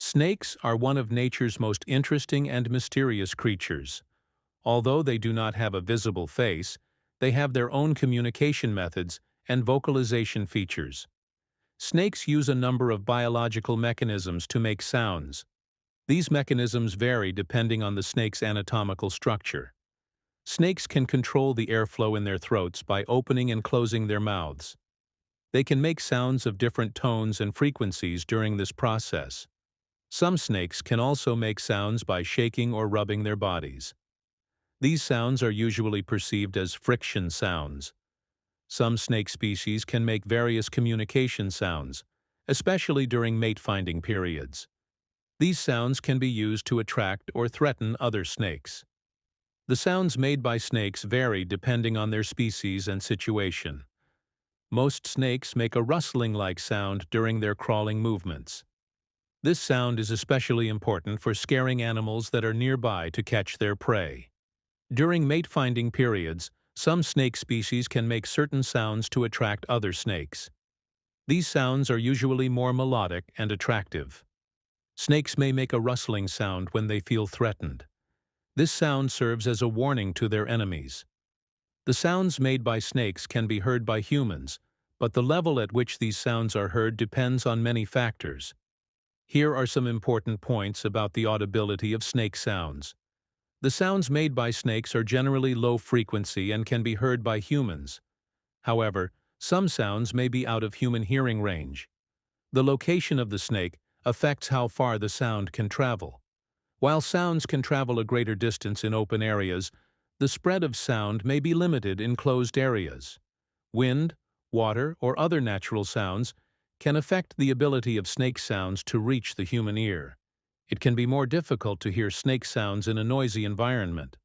Snakes are one of nature's most interesting and mysterious creatures. Although they do not have a visible face, they have their own communication methods and vocalization features. Snakes use a number of biological mechanisms to make sounds. These mechanisms vary depending on the snake's anatomical structure. Snakes can control the airflow in their throats by opening and closing their mouths. They can make sounds of different tones and frequencies during this process. Some snakes can also make sounds by shaking or rubbing their bodies. These sounds are usually perceived as friction sounds. Some snake species can make various communication sounds, especially during mate-finding periods. These sounds can be used to attract or threaten other snakes. The sounds made by snakes vary depending on their species and situation. Most snakes make a rustling-like sound during their crawling movements. This sound is especially important for scaring animals that are nearby to catch their prey. During mate-finding periods, some snake species can make certain sounds to attract other snakes. These sounds are usually more melodic and attractive. Snakes may make a rustling sound when they feel threatened. This sound serves as a warning to their enemies. The sounds made by snakes can be heard by humans, but the level at which these sounds are heard depends on many factors. Here are some important points about the audibility of snake sounds. The sounds made by snakes are generally low frequency and can be heard by humans. However, some sounds may be out of human hearing range. The location of the snake affects how far the sound can travel. While sounds can travel a greater distance in open areas, the spread of sound may be limited in closed areas. Wind, water, or other natural sounds can affect the ability of snake sounds to reach the human ear. It can be more difficult to hear snake sounds in a noisy environment.